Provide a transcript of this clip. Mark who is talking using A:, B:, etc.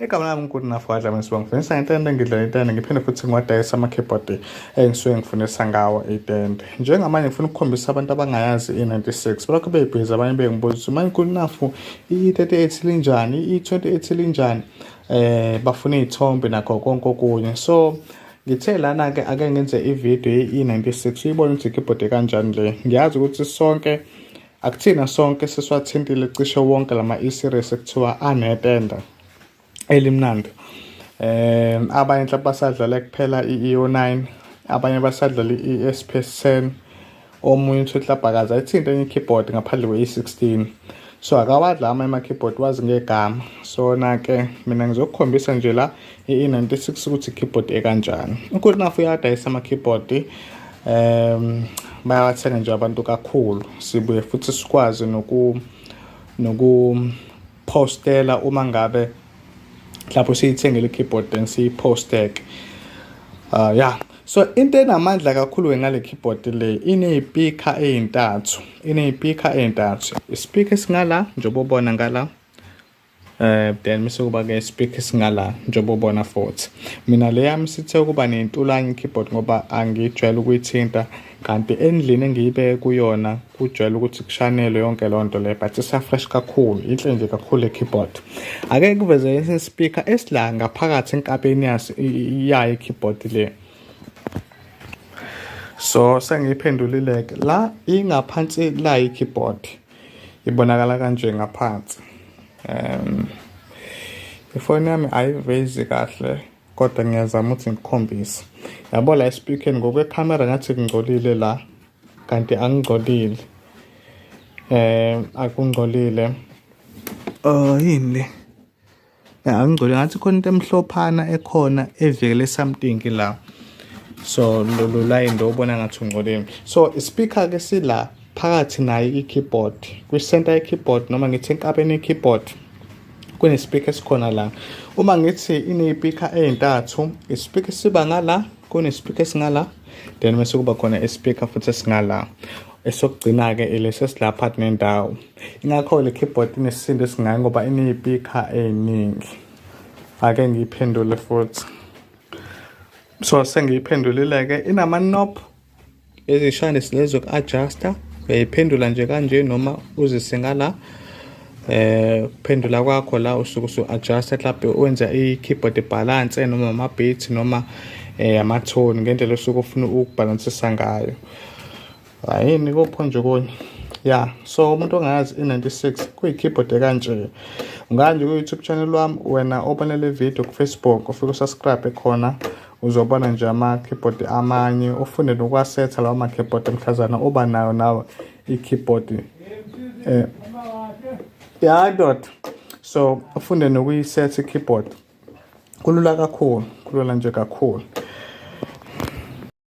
A: Igama lami uNkulunkulu Adla Sibongo. Ngifundisa ngentende ngidlala intende ngiphinde futhi ngiwadayisa ama-keyboard engisuke ngifundisa ngawo itende. Njengamanje ngifuna ukukhombisa abantu abangayazi i-96. Balokho bebhizi abanye bengibuza ukuthi uNkulunkulu i-38 linjani, i-28 linjani. Bafuna iy'thombe nakho konke okunye. So ngithe lana-ke ake ngenze ividiyo i-96 uyibone ukuthi i-keyboard kanjani le. Ngiyazi ukuthi sonke akuthina sonke sesiwathintile cishe wonke lama e-series ekuthiwa anetenda elimnandi. Abanye mhlawumbe basadlala kuphela i-EO9, abanye basadlala i-SPS 10, omunye uthi mhlawumbe ayithinte enye i-keyboard ngaphandle kwe-E16. So akawadla ama-keyboard wazi ngegama. So na-ke mina ngizokukhombisa nje la i-96 ukuthi i-keyboard ekanjani. uNkulunkulu uyadayisa ama-keyboard, bayawathenga nje abantu kakhulu. Sibuye futhi sikwazi nokuphostela uma ngabe lapho siyithengele i-keyboard then siyiposte-ke. So into enamandla kakhulu ngale keyboard le iney'pika ey'ntathu. Ispeaker singala njengoba ubona ngala, then bese kuba-ke ispeaker singala njengoba ubona futhi. Mina le yami sithe ukuba nentulanye i-keyboard ngoba angijwayele ukuyithinta, kanti endlini engiyibeke kuyona kujwayele ukuthi kushanelwe yonke leyo nto le, but isa-fresh kakhulu, inhle nje kakhulu le-keyboard. Ake kuveze ispeaker esila ngaphakathi enkabeni yayo i-keyboard le. So sengiyiphendulile-ke la ingaphansi la i-keyboard ibonakala kanje ngaphansi. Ifoni yami ayivezi kahle kodwa ngiyazama ukuthi ngikhombise. Yabo la speaker ngokwekhamera ngathi kungcolile la, kanti angingcolile. Akungcolile. Yini le? Angingcolile ngathi khona into emhlophana ekhona evikele something la. So lo line ndo ubona ngathi ungcolile. So ispeaker ke sila phakathi nayo i-keyboard. Kwi-center ye-keyboard noma ngithi enkabeni ye-keyboard kune-speaker esikhona la. Uma ngithi iney'pika ey'ntathu, ispeaker siba ngala, kune-speaker singala, then mase kuba khona ispeaker futhi esingala. Esokugcina-ke ilesi esilapha nendawo. Ingakho le keyboard inesisindo esingaka ngoba iney'pika ey'ningi. Ake ngiyiphendule futhi. So sengiyiphendulile-ke inama-knob ezishane silezo ku-adjuster. Uyayiphendula nje kanje noma uzisingala. Pendula kwakho la usuke usu-adjusta mhlawumbe wenza i-keyboard balance noma ama-beat noma ama-tone ngendlela osuke ufuna ukubhalansisa ngayo. Yini kopho nje konye. So umuntu ongayazi i-96 kuyi-keyboard ekanje. Unganje ku-YouTube channel wami, wena open le video ku-Facebook, ufike usubscribe khona uzobona nje ama-keyboard amanye, ufunde nokwasetha lawo ama-keyboard emhlazana uba nayo nawe i-keyboard. So ufunde nokuyisetha i-keyboard. Kulula kakhulu, kulula nje kakhulu.